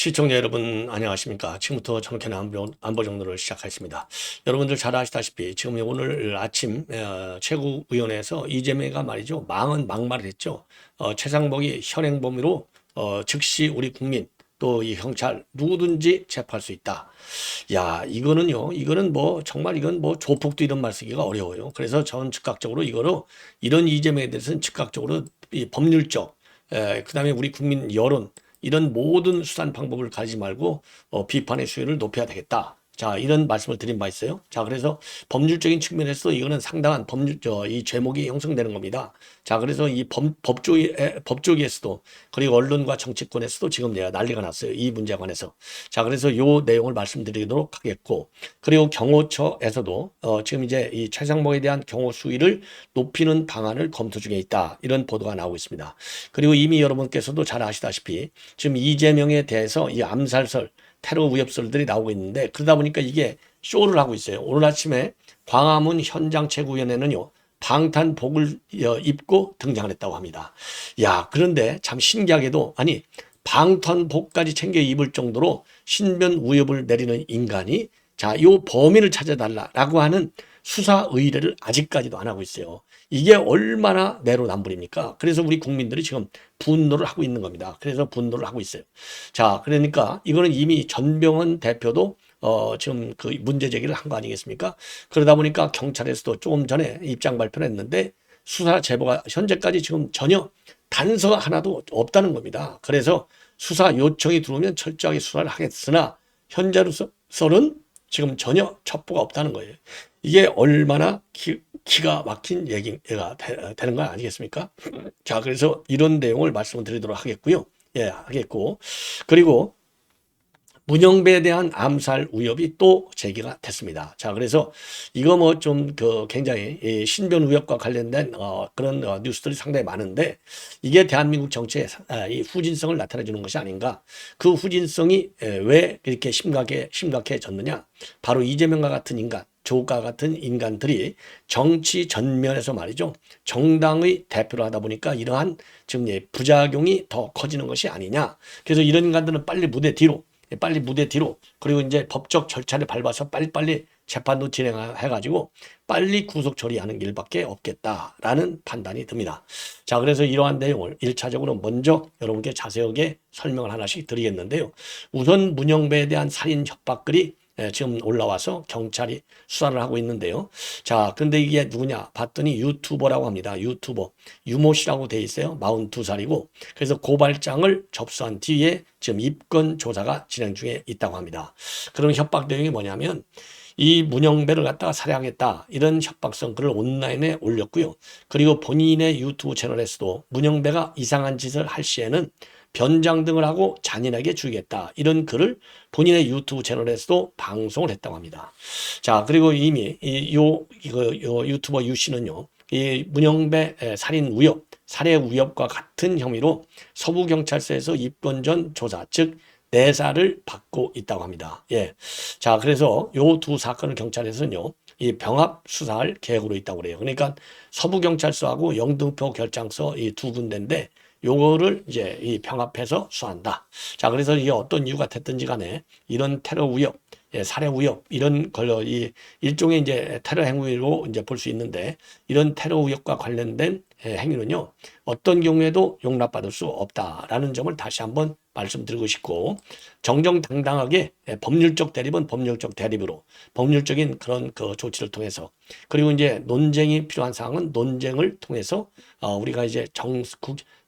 시청자 여러분 안녕하십니까. 지금부터 정캔의 안보 정도를 시작하겠습니다. 여러분들 잘 아시다시피 지금 오늘 아침 최고위원회에서 이재명이가 말이죠. 망은 막말을 했죠. 최상목이 현행범위로 즉시 우리 국민 또 이 경찰 누구든지 체포할 수 있다. 야, 이거는 뭐 정말 이건 뭐 조폭도 이런 말 쓰기가 어려워요. 그래서 저는 즉각적으로 이런 이재명에 대해서는 즉각적으로 이 법률적 그다음에 우리 국민 여론 이런 모든 수단 방법을 가리지 말고 비판의 수위를 높여야 되겠다. 자, 이런 말씀을 드린 바 있어요. 자, 그래서 법률적인 측면에서 이거는 상당한 이 죄목이 형성되는 겁니다. 자, 그래서 이 법조계에서도 그리고 언론과 정치권에서도 지금 난리가 났어요. 이 문제에 관해서. 자, 그래서 요 내용을 말씀드리도록 하겠고, 그리고 경호처에서도 지금 이제 이 최상목에 대한 경호 수위를 높이는 방안을 검토 중에 있다. 이런 보도가 나오고 있습니다. 그리고 이미 여러분께서도 잘 아시다시피 지금 이재명에 대해서 이 암살설 테러 위협설들이 나오고 있는데 그러다 보니까 이게 쇼를 하고 있어요. 오늘 아침에 광화문 현장 최고위원회는요. 방탄복을 입고 등장을 했다고 합니다. 야, 그런데 참 신기하게도 아니 방탄복까지 챙겨 입을 정도로 신변 위협을 내리는 인간이 자, 요 범인을 찾아달라라고 하는 수사 의뢰를 아직까지도 안 하고 있어요. 이게 얼마나 내로남불입니까? 그래서 우리 국민들이 지금 분노를 하고 있는 겁니다. 그래서 분노를 하고 있어요. 자, 그러니까 이거는 이미 전병헌 대표도 지금 그 문제 제기를 한 거 아니겠습니까? 그러다 보니까 경찰에서도 조금 전에 입장 발표를 했는데 수사 제보가 현재까지 지금 전혀 단서 하나도 없다는 겁니다. 그래서 수사 요청이 들어오면 철저하게 수사를 하겠으나 현재로서는 지금 전혀 첩보가 없다는 거예요. 이게 얼마나 기가 막힌 얘기가 되는 거 아니겠습니까? 자, 그래서 이런 내용을 말씀을 드리도록 하겠고요. 예, 하겠고. 그리고 문영배에 대한 암살 위협이 또 제기가 됐습니다. 자, 그래서 이거 뭐 좀 굉장히 신변 위협과 관련된 그런 뉴스들이 상당히 많은데 이게 대한민국 정치의 이 후진성을 나타내주는 것이 아닌가. 그 후진성이 왜 이렇게 심각해졌느냐. 바로 이재명과 같은 인간, 조국과 같은 인간들이 정치 전면에서 말이죠. 정당의 대표를 하다 보니까 이러한 지금 부작용이 더 커지는 것이 아니냐. 그래서 이런 인간들은 빨리 무대 뒤로 그리고 이제 법적 절차를 밟아서 빨리빨리 재판도 진행해가지고 빨리 구속 처리하는 길밖에 없겠다라는 판단이 듭니다. 자, 그래서 이러한 내용을 1차적으로 먼저 여러분께 자세하게 설명을 하나씩 드리겠는데요. 우선 문영배에 대한 살인 협박글이 지금 올라와서 경찰이 수사를 하고 있는데요. 자, 근데 이게 누구냐 봤더니 유튜버라고 합니다. 유튜버 유모 씨라고 돼 있어요. 42살이고 그래서 고발장을 접수한 뒤에 지금 입건 조사가 진행 중에 있다고 합니다. 그런 협박 내용이 뭐냐면 이 문영배를 갖다가 살해하겠다 이런 협박성 글을 온라인에 올렸고요. 그리고 본인의 유튜브 채널에서도 문영배가 이상한 짓을 할 시에는 변장 등을 하고 잔인하게 죽이겠다 이런 글을 본인의 유튜브 채널에서도 방송을 했다고 합니다. 자, 그리고 이미 요 유튜버 유 씨는요, 이 문영배 살해 위협과 같은 혐의로 서부경찰서에서 입건 전 조사, 즉 내사를 받고 있다고 합니다. 예. 자, 그래서 요 두 사건을 경찰에서는요, 이 병합 수사할 계획으로 있다고 그래요. 그러니까 서부경찰서하고 영등포 결장서 이 두 군데인데 요거를 이제 이 병합해서 수사한다. 자, 그래서 이게 어떤 이유가 됐든지 간에 이런 테러 위협, 살해 위협 이런 걸로 이 일종의 이제 테러 행위로 이제 볼 수 있는데 이런 테러 위협과 관련된 행위는요 어떤 경우에도 용납받을 수 없다라는 점을 다시 한번 말씀드리고 싶고 정정당당하게 법률적 대립은 법률적 대립으로 법률적인 그런 그 조치를 통해서 그리고 이제 논쟁이 필요한 사항은 논쟁을 통해서 우리가 이제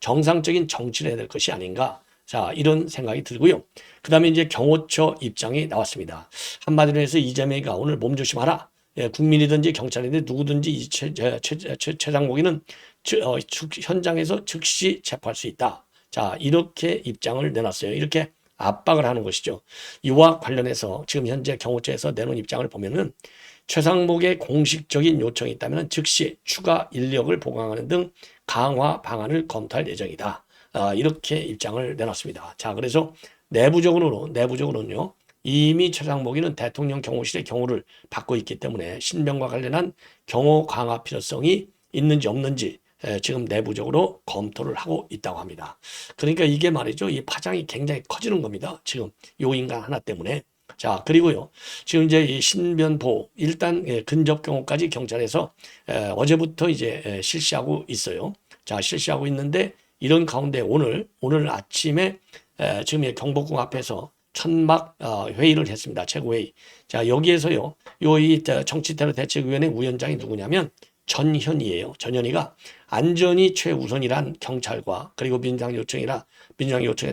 정상적인 정치를 해야 될 것이 아닌가. 자, 이런 생각이 들고요. 그 다음에 이제 경호처 입장이 나왔습니다. 한마디로 해서 이재명이가 오늘 몸조심하라. 국민이든지 경찰이든지 누구든지 최상목이는 현장에서 즉시 체포할 수 있다. 자, 이렇게 입장을 내놨어요. 이렇게 압박을 하는 것이죠. 이와 관련해서 지금 현재 경호처에서 내놓은 입장을 보면은 최상목의 공식적인 요청이 있다면 즉시 추가 인력을 보강하는 등 강화 방안을 검토할 예정이다. 이렇게 입장을 내놨습니다. 자, 그래서 내부적으로는요, 이미 최상목이는 대통령 경호실의 경호를 받고 있기 때문에 신병과 관련한 경호 강화 필요성이 있는지 없는지 지금 내부적으로 검토를 하고 있다고 합니다. 그러니까 이게 말이죠. 이 파장이 굉장히 커지는 겁니다. 지금 요 인간 하나 때문에. 자, 그리고요. 지금 이제 이 신변보호 일단 근접 경호까지 경찰에서 어제부터 이제 실시하고 있어요. 자, 실시하고 있는데 이런 가운데 오늘 아침에 지금 경복궁 앞에서 천막 회의를 했습니다. 최고회의. 자, 여기에서요. 이 정치테러 대책위원회 위원장이 누구냐면 전현희예요. 전현희가 안전이 최우선이란 경찰과 그리고 민주당 요청에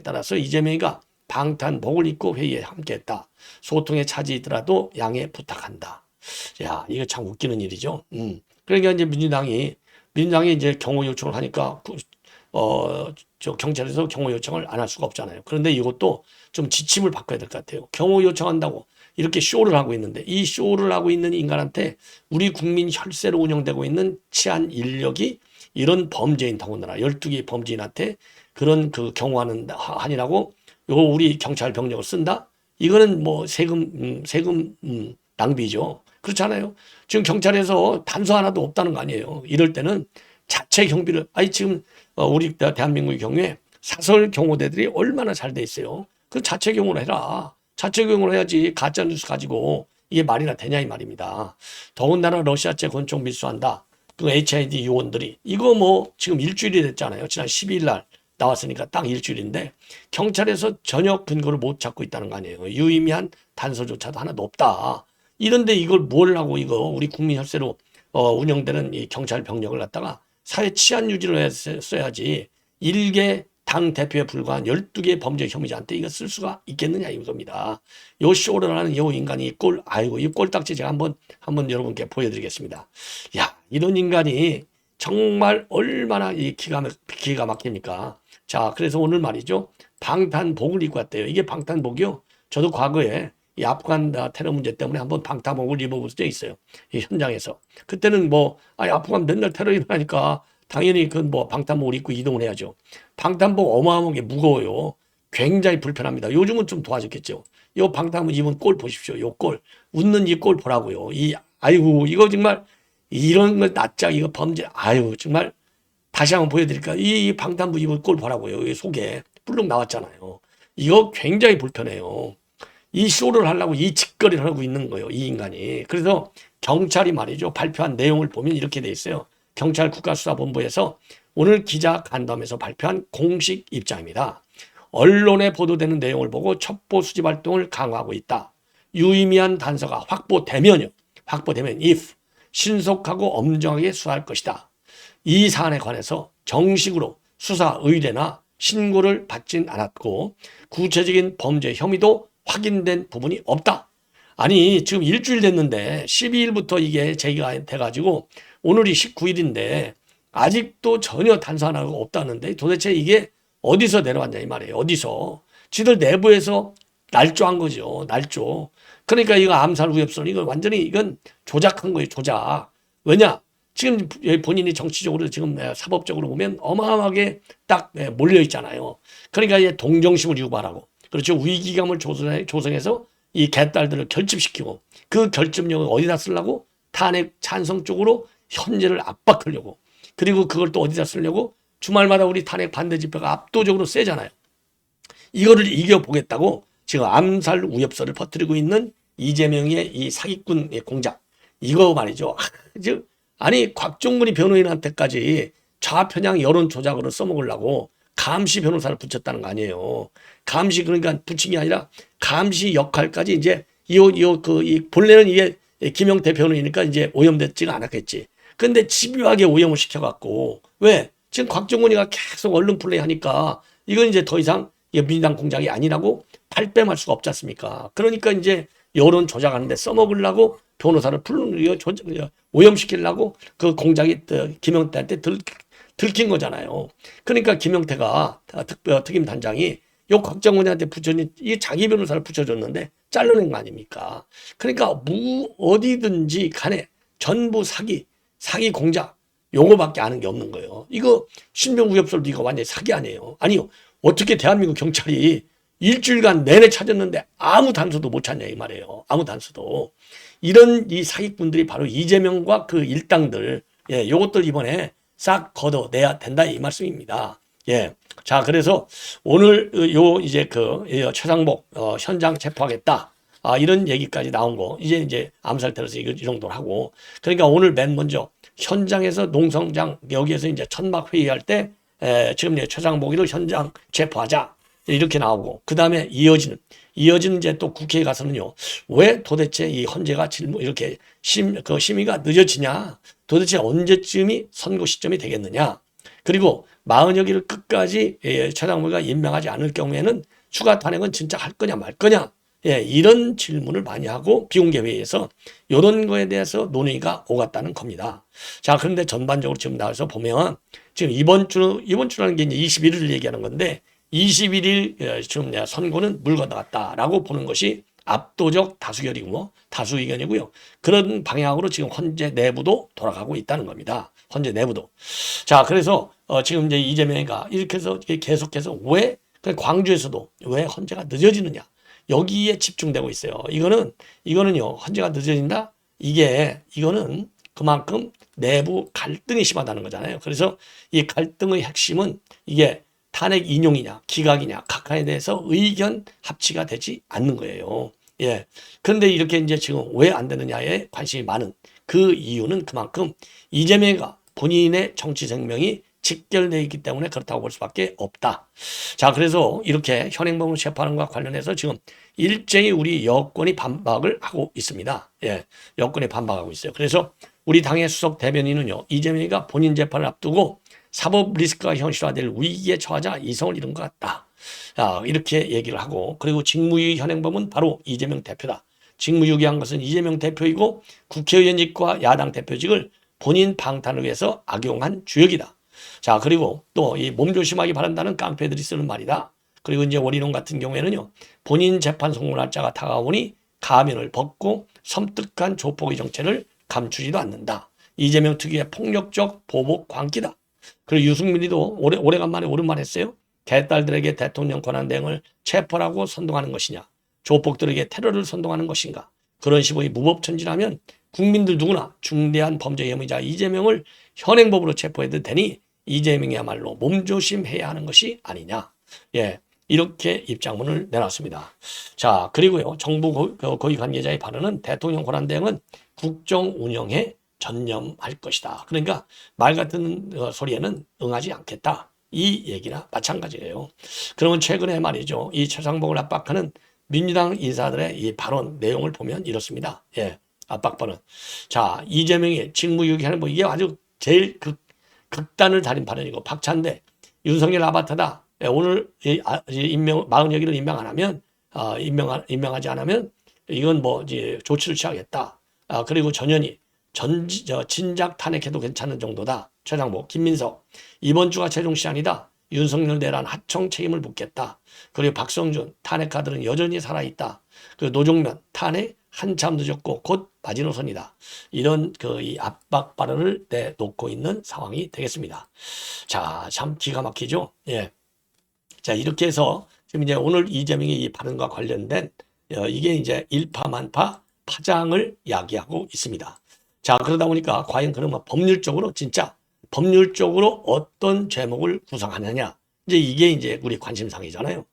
따라서 이재명이가 방탄복을 입고 회의에 함께했다. 소통에 차질이더라도 양해 부탁한다. 야, 이거 참 웃기는 일이죠. 그러니까 이제 민주당이 이제 경호 요청을 하니까 경찰에서 경호 요청을 안 할 수가 없잖아요. 그런데 이것도 좀 지침을 바꿔야 될 것 같아요. 경호 요청한다고 이렇게 쇼를 하고 있는데 이 쇼를 하고 있는 인간한테 우리 국민 혈세로 운영되고 있는 치안 인력이 이런 범죄인 더군다나 12개의 범죄인한테 그런 그 하니라고 우리 경찰 병력을 쓴다? 이거는 뭐 세금 낭비죠. 그렇잖아요. 지금 경찰에서 단서 하나도 없다는 거 아니에요. 이럴 때는 자체 경비를 지금 우리 대한민국의 경우에 사설 경호대들이 얼마나 잘 돼 있어요. 그 자체 경호를 해라. 자체 경호를 해야지 가짜 뉴스 가지고 이게 말이나 되냐 이 말입니다. 더군다나 러시아제 권총 밀수한다. 그 HID 요원들이 이거 뭐 지금 일주일이 됐잖아요. 지난 12일 날 나왔으니까 딱 일주일인데 경찰에서 전혀 근거를 못 찾고 있다는 거 아니에요. 유의미한 단서조차도 하나도 없다. 이런데 이걸 뭘 하고 이거 우리 국민 혈세로 운영되는 이 경찰 병력을 갖다가 사회 치안 유지를 했어야지 일개 당 대표에 불과한 12개의 범죄 혐의자한테 이거 쓸 수가 있겠느냐 이겁니다. 요 쇼를 하는 요 인간이 이 꼴딱지 제가 한번 여러분께 보여드리겠습니다. 야, 이런 인간이 정말 얼마나 이 기가 막힙니까? 자, 그래서 오늘 말이죠. 방탄복을 입고 왔대요. 이게 방탄복이요. 저도 과거에 이 아프간 테러 문제 때문에 한번 방탄복을 입어본 적 있어요. 이 현장에서. 그때는 아프간 맨날 테러 일어나니까 당연히 그 방탄복을 입고 이동을 해야죠. 방탄복 어마어마하게 무거워요. 굉장히 불편합니다. 요즘은 좀 도와줬겠죠. 이 방탄복 입은 꼴 보십시오. 이 꼴. 웃는 이 꼴 보라고요. 아이고, 이거 정말 이런 걸 낯짝 이거 범죄. 정말 다시 한번 보여드릴까? 이 방탄복 입은 꼴 보라고요. 이 속에 뿔룩 나왔잖아요. 이거 굉장히 불편해요. 이 쇼를 하려고 이 짓거리를 하고 있는 거예요. 이 인간이. 그래서 경찰이 말이죠. 발표한 내용을 보면 이렇게 돼 있어요. 경찰 국가수사본부에서 오늘 기자 간담회에서 발표한 공식 입장입니다. 언론에 보도되는 내용을 보고 첩보 수집 활동을 강화하고 있다. 유의미한 단서가 확보되면 if 신속하고 엄정하게 수사할 것이다. 이 사안에 관해서 정식으로 수사 의뢰나 신고를 받진 않았고 구체적인 범죄 혐의도 확인된 부분이 없다. 아니 지금 일주일 됐는데 12일부터 이게 제기가 돼가지고 오늘이 19일인데 아직도 전혀 단서 하나가 없다는데 도대체 이게 어디서 내려왔냐 이 말이에요. 어디서. 지들 내부에서 날조한 거죠. 날조. 그러니까 이거 암살 우엽선 이거 완전히 이건 조작한 거예요. 조작. 왜냐? 지금 본인이 정치적으로 지금 사법적으로 보면 어마어마하게 딱 몰려 있잖아요. 그러니까 이제 동정심을 유발하고 그렇죠. 위기감을 조성해서 이 개딸들을 결집시키고 그 결집력을 어디다 쓰려고 탄핵 찬성 쪽으로 현재를 압박하려고 그리고 그걸 또 어디다 쓰려고 주말마다 우리 탄핵 반대 집회가 압도적으로 세잖아요. 이거를 이겨보겠다고 지금 암살 우엽설을 퍼뜨리고 있는 이재명의 이 사기꾼 공작 이거 말이죠. 아니 곽종근이 변호인한테까지 좌편향 여론 조작으로 써먹으려고 감시 변호사를 붙였다는 거 아니에요. 감시 그러니까 붙인 게 아니라 감시 역할까지 이제 본래는 이게 김영태 변호인이니까 이제 오염됐지가 않았겠지. 근데 집요하게 오염을 시켜갖고 왜? 지금 곽종근이가 계속 언론 플레이 하니까 이건 이제 더 이상 민주당 공작이 아니라고 발뺌할 수가 없지 않습니까? 그러니까 이제 여론 조작하는데 써먹으려고 변호사를 오염시키려고 그 공작이 김영태한테 들킨 거잖아요. 그러니까 김영태가 특임 단장이 요 곽정원한테 이 자기 변호사를 붙여줬는데 잘라낸 거 아닙니까? 그러니까 어디든지 간에 전부 사기 공작 요거밖에 아는 게 없는 거예요. 이거 신병우엽설도 이거 완전히 사기 아니에요. 아니요. 어떻게 대한민국 경찰이 일주일간 내내 찾았는데 아무 단서도 못 찾냐 이 말이에요. 아무 단서도. 이런 이 사기꾼들이 바로 이재명과 그 일당들 요것들 이번에 싹 걷어내야 된다 이 말씀입니다. 예. 자, 그래서 오늘 요 이제 최상목 현장 체포하겠다. 이런 얘기까지 나온 거 이제 암살 테러서 이 정도로 하고, 그러니까 오늘 맨 먼저 현장에서 농성장 여기에서 이제 천막 회의할 때 지금 이제 최상목이를 현장 체포하자 이렇게 나오고, 그 다음에 이어지는 이제 또 국회에 가서는요, 왜 도대체 이 헌재가 이렇게 심의가 늦어지냐, 도대체 언제쯤이 선고 시점이 되겠느냐, 그리고 40여기를 끝까지 최상목이가 임명하지 않을 경우에는 추가 탄핵은 진짜 할 거냐 말 거냐, 이런 질문을 많이 하고 비공개 회의에서 이런 거에 대해서 논의가 오갔다는 겁니다. 자, 그런데 전반적으로 지금 나와서 보면 지금 이번 주라는 게 이제 21일을 얘기하는 건데, 21일 지금 선고는 물 건너갔다라고 보는 것이 압도적 다수결이고 다수 의견이고요. 그런 방향으로 지금 헌재 내부도 돌아가고 있다는 겁니다. 헌재 내부도. 자, 그래서 지금 이제 이재명이가 이렇게 해서 계속해서 왜 광주에서도 왜 헌재가 늦어지느냐, 여기에 집중되고 있어요. 이거는요, 헌재가 늦어진다? 이거는 그만큼 내부 갈등이 심하다는 거잖아요. 그래서 이 갈등의 핵심은 이게 탄핵 인용이냐 기각이냐 각하에 대해서 의견 합치가 되지 않는 거예요. 예. 그런데 이렇게 이제 지금 왜 안 되느냐에 관심이 많은 그 이유는 그만큼 이재명이가 본인의 정치 생명이 직결되어 있기 때문에 그렇다고 볼 수밖에 없다. 자, 그래서 이렇게 현행범으로 체포하는 것과 관련해서 지금 일제히 우리 여권이 반박을 하고 있습니다. 예. 여권이 반박하고 있어요. 그래서 우리 당의 수석 대변인은요, 이재명이가 본인 재판을 앞두고 사법 리스크가 현실화될 위기에 처하자 이성을 잃은 것 같다. 이렇게 얘기를 하고, 그리고 직무유기 현행범은 바로 이재명 대표다. 직무유기한 것은 이재명 대표이고 국회의원직과 야당 대표직을 본인 방탄을 위해서 악용한 주역이다. 자, 그리고 또 이 몸조심하기 바란다는 깡패들이 쓰는 말이다. 그리고 이제 원희룡 같은 경우에는요, 본인 재판 선고 날짜가 다가오니 가면을 벗고 섬뜩한 조폭의 정체를 감추지도 않는다. 이재명 특유의 폭력적 보복 광기다. 그리고 유승민이도 오랜만에 했어요. 개딸들에게 대통령 권한대행을 체포하고 선동하는 것이냐, 조폭들에게 테러를 선동하는 것인가. 그런 식의 무법천지라면 국민들 누구나 중대한 범죄 혐의자 이재명을 현행법으로 체포해도 되니 이재명이야말로 몸조심해야 하는 것이 아니냐. 예, 이렇게 입장문을 내놨습니다. 자, 그리고요, 정부 고위 관계자의 발언은 대통령 권한대행은 국정 운영에 전념할 것이다. 그러니까 말 같은 소리에는 응하지 않겠다. 이 얘기나 마찬가지예요. 그러면 최근에 말이죠, 이 최상목을 압박하는 민주당 인사들의 이 발언 내용을 보면 이렇습니다. 예, 압박 발언. 자, 이재명이 직무유기하는 이게 아주 제일 극단을 달인 발언이고 박찬대 윤석열 아바타다. 예, 오늘 40여기를 임명 안 하면 임명하지 않으면 이건 이제 조치를 취하겠다. 그리고 전현희 진작 탄핵해도 괜찮은 정도다. 최상목, 김민석 이번 주가 최종 시한이다. 윤석열 내란 하청 책임을 묻겠다. 그리고 박성준 탄핵 카드는 여전히 살아있다. 그리고 노종면 탄핵 한참 늦었고 곧 마지노선이다. 이런 이 압박 발언을 내놓고 있는 상황이 되겠습니다. 자, 참 기가 막히죠. 예. 자, 이렇게 해서 지금 이제 오늘 이재명의 이 발언과 관련된 이게 이제 일파만파 파장을 야기하고 있습니다. 자, 그러다 보니까 과연 그러면 법률적으로 어떤 제목을 구성하느냐, 이게 이제 우리 관심사항이잖아요.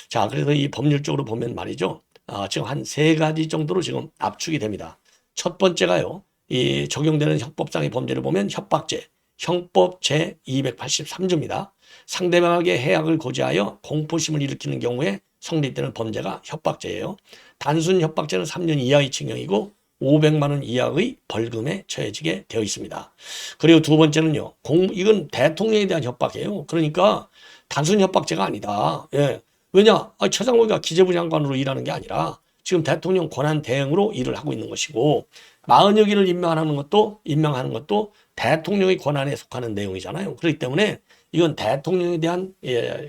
자, 그래서 이 법률적으로 보면 말이죠, 지금 한 3가지 정도로 지금 압축이 됩니다. 첫 번째가요, 이 적용되는 형법상의 범죄를 보면 협박죄, 형법 제283조입니다. 상대방에게 해악을 고지하여 공포심을 일으키는 경우에 성립되는 범죄가 협박죄예요. 단순 협박죄는 3년 이하의 징역이고 500만 원 이하의 벌금에 처해지게 되어 있습니다. 그리고 두 번째는요, 이건 대통령에 대한 협박이에요. 그러니까 단순 협박죄가 아니다. 예. 왜냐? 최상목이가 기재부 장관으로 일하는 게 아니라 지금 대통령 권한 대행으로 일을 하고 있는 것이고, 40여기를 임명하는 것도 대통령의 권한에 속하는 내용이잖아요. 그렇기 때문에 이건 대통령에 대한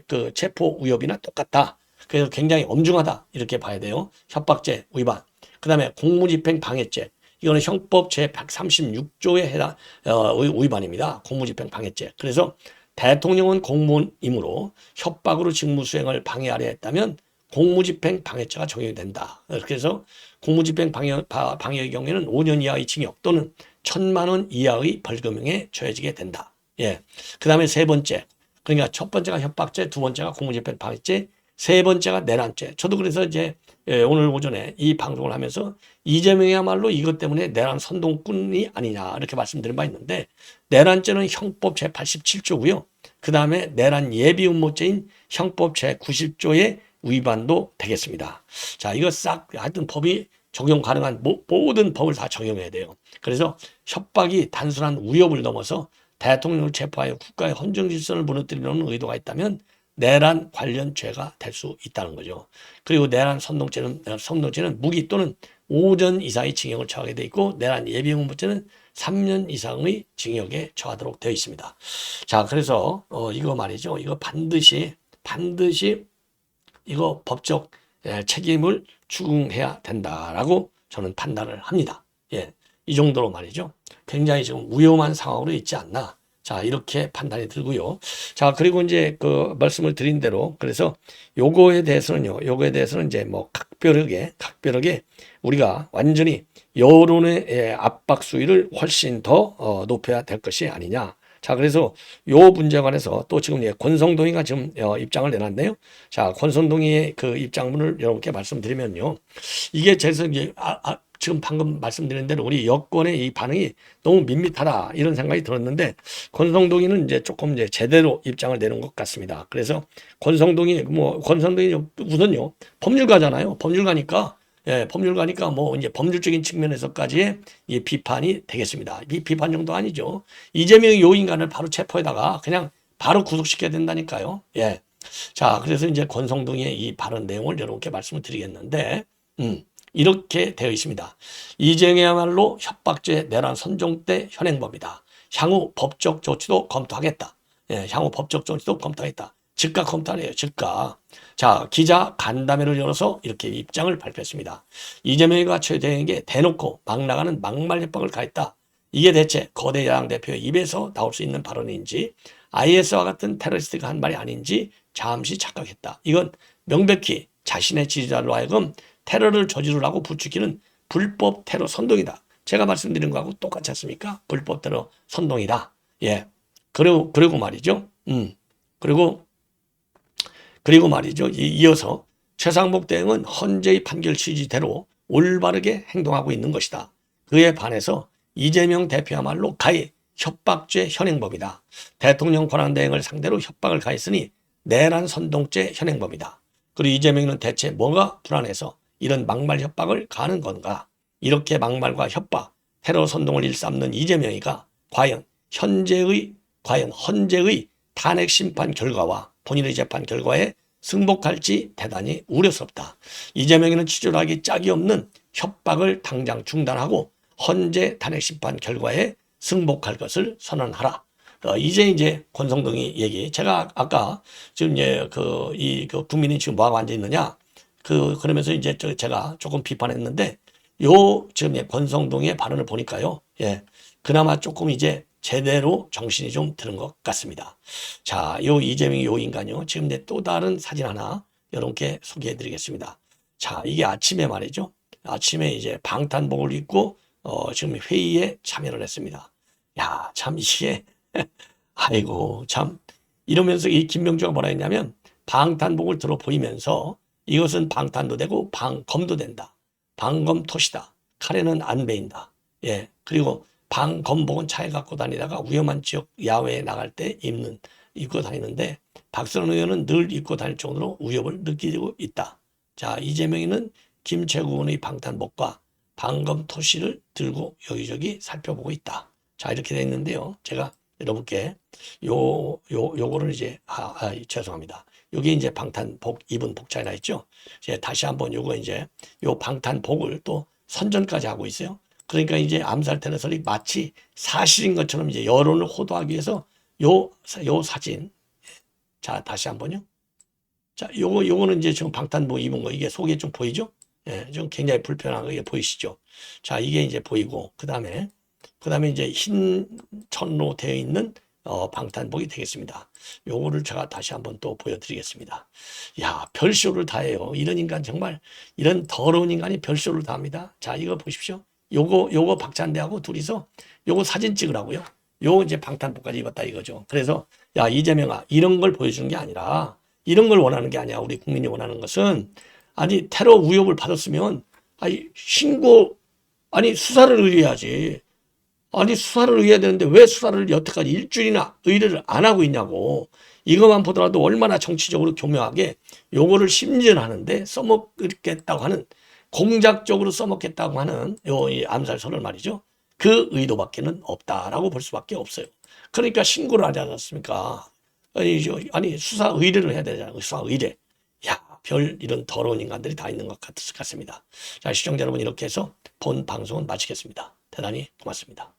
그 체포 위협이나 똑같다. 그래서 굉장히 엄중하다 이렇게 봐야 돼요. 협박죄 위반. 그 다음에 공무집행 방해죄. 이거는 형법 제136조에 해당 위반입니다. 공무집행 방해죄. 그래서 대통령은 공무원이므로 협박으로 직무수행을 방해하려 했다면 공무집행 방해죄가 적용이 된다. 그래서 공무집행 방해의 경우에는 5년 이하의 징역 또는 1,000만 원 이하의 벌금형에 처해지게 된다. 예. 그 다음에 세 번째. 그러니까 첫 번째가 협박죄, 두 번째가 공무집행 방해죄, 세 번째가 내란죄. 저도 그래서 이제 오늘 오전에 이 방송을 하면서 이재명이야말로 이것 때문에 내란 선동꾼이 아니냐 이렇게 말씀드린 바 있는데 내란죄는 형법 제87조고요. 그 다음에 내란 예비 음모죄인 형법 제90조의 위반도 되겠습니다. 자, 이거 싹 하여튼 법이 적용 가능한 모든 법을 다 적용해야 돼요. 그래서 협박이 단순한 위협을 넘어서 대통령을 체포하여 국가의 헌정 질서를 무너뜨리려는 의도가 있다면 내란 관련 죄가 될 수 있다는 거죠. 그리고 내란 선동죄는 무기 또는 5년 이상의 징역을 처하게 돼 있고 내란 예비 음모죄는 3년 이상의 징역에 처하도록 되어 있습니다. 자, 그래서 이거 말이죠. 이거 반드시 이거 법적 책임을 추궁해야 된다라고 저는 판단을 합니다. 예, 이 정도로 말이죠. 굉장히 지금 위험한 상황으로 있지 않나. 자, 이렇게 판단이 들고요. 자, 그리고 이제 그 말씀을 드린 대로 그래서 요거에 대해서는 이제 뭐 각별하게 우리가 완전히 여론의 압박 수위를 훨씬 더 높여야 될 것이 아니냐. 자, 그래서 요 문제에 관해서 또 지금 권성동이가 지금 입장을 내놨네요. 자, 권성동이의 그 입장문을 여러분께 말씀드리면요. 이게 제가 지금 방금 말씀드린 대로 우리 여권의 이 반응이 너무 밋밋하다 이런 생각이 들었는데 권성동이는 이제 조금 이제 제대로 입장을 내는 것 같습니다. 그래서 권성동이 우선요 법률가잖아요. 법률가니까 뭐 이제 법률적인 측면에서까지의 이 비판이 되겠습니다. 이 비판 정도 아니죠. 이재명 요인간을 바로 체포에다가 그냥 바로 구속시켜야 된다니까요. 예. 자, 그래서 이제 권성동의 이 발언 내용을 여러분께 말씀을 드리겠는데, 이렇게 되어 있습니다. 이재명이야말로 협박죄 내란 선동죄 현행범이다. 향후 법적 조치도 검토하겠다. 예, 향후 법적 조치도 검토하겠다. 즉각 검토하래요. 즉각. 자, 기자 간담회를 열어서 이렇게 입장을 발표했습니다. 이재명이가 최대행에게 대놓고 막 나가는 막말 협박을 가했다. 이게 대체 거대 야당 대표의 입에서 나올 수 있는 발언인지 IS와 같은 테러리스트가 한 말이 아닌지 잠시 착각했다. 이건 명백히 자신의 지지자로 하여금 테러를 저지르라고 부추기는 불법 테러 선동이다. 제가 말씀드린 거하고 똑같지 않습니까? 불법 테러 선동이다. 예. 그리고 말이죠. 그리고 말이죠. 이어서 최상목 대행은 헌재의 판결 취지대로 올바르게 행동하고 있는 것이다. 그에 반해서 이재명 대표야말로 가해 협박죄 현행범이다. 대통령 권한대행을 상대로 협박을 가했으니 내란 선동죄 현행범이다. 그리고 이재명은 대체 뭐가 불안해서 이런 막말 협박을 가하는 건가? 이렇게 막말과 협박, 테러 선동을 일삼는 이재명이가 과연 헌재의 탄핵 심판 결과와 본인의 재판 결과에 승복할지 대단히 우려스럽다. 이재명이는 치졸하기 짝이 없는 협박을 당장 중단하고 헌재 탄핵 심판 결과에 승복할 것을 선언하라. 이제 권성동이 얘기. 제가 아까 지금 그 국민이 지금 뭐하고 앉아 있느냐. 그러면서 이제 제가 조금 비판했는데 지금 권성동의 발언을 보니까요. 예. 그나마 조금 이제 제대로 정신이 좀 드는 것 같습니다. 자, 이재명이 인간요. 지금 또 다른 사진 하나 여러분께 소개해 드리겠습니다. 자, 이게 아침에 말이죠. 아침에 이제 방탄복을 입고 지금 회의에 참여를 했습니다. 야, 참 이게 아이고 참 이러면서 이 김명주가 뭐라 했냐면 방탄복을 들어 보이면서 이것은 방탄도 되고 방검도 된다. 방검토시다. 칼에는 안 베인다. 예. 그리고 방검복은 차에 갖고 다니다가 위험한 지역 야외에 나갈 때 입고 다니는데 박선원 의원은 늘 입고 다닐 정도로 위협을 느끼고 있다. 자, 이재명이는 김채구 의원의 방탄복과 방검토시를 들고 여기저기 살펴보고 있다. 자, 이렇게 되어 있는데요. 제가 여러분께 요거를 이제 죄송합니다. 여기 이제 방탄복 입은 복장이 나 있죠. 이제 다시 한번 요 방탄복을 또 선전까지 하고 있어요. 그러니까 이제 암살 테러설이 마치 사실인 것처럼 이제 여론을 호도하기 위해서 요 사진. 자, 다시 한번요. 자, 요거는 이제 지금 방탄복 입은 거 이게 속에 좀 보이죠? 예, 좀 굉장히 불편한 거 이게 보이시죠? 자, 이게 이제 보이고 그다음에 이제 흰 천로 되어 있는 방탄복이 되겠습니다. 요거를 제가 다시 한번 또 보여드리겠습니다. 야, 별쇼를 다 해요. 이런 인간 정말 이런 더러운 인간이 별쇼를 다 합니다. 자, 이거 보십시오. 요거 박찬대하고 둘이서 요거 사진 찍으라고요. 요 이제 방탄복까지 입었다 이거죠. 그래서 야 이재명아 이런 걸 보여주는 게 아니라 이런 걸 원하는 게 아니야. 우리 국민이 원하는 것은 아니 테러 의혹을 받았으면 아니 신고 아니 수사를 의뢰해야지. 아니 수사를 의뢰해야 되는데 왜 수사를 여태까지 일주일이나 의뢰를 안 하고 있냐고. 이것만 보더라도 얼마나 정치적으로 교묘하게 요거를 심전하는데 써먹겠다고 하는 공작적으로 써먹겠다고 하는 이 암살설을 말이죠. 그 의도밖에는 없다라고 볼 수밖에 없어요. 그러니까 신고를 하지 않았습니까? 아니 수사 의뢰를 해야 되잖아요. 수사 의뢰. 야, 별 이런 더러운 인간들이 다 있는 것 같습니다. 자, 시청자 여러분 이렇게 해서 본 방송은 마치겠습니다. 대단히 고맙습니다.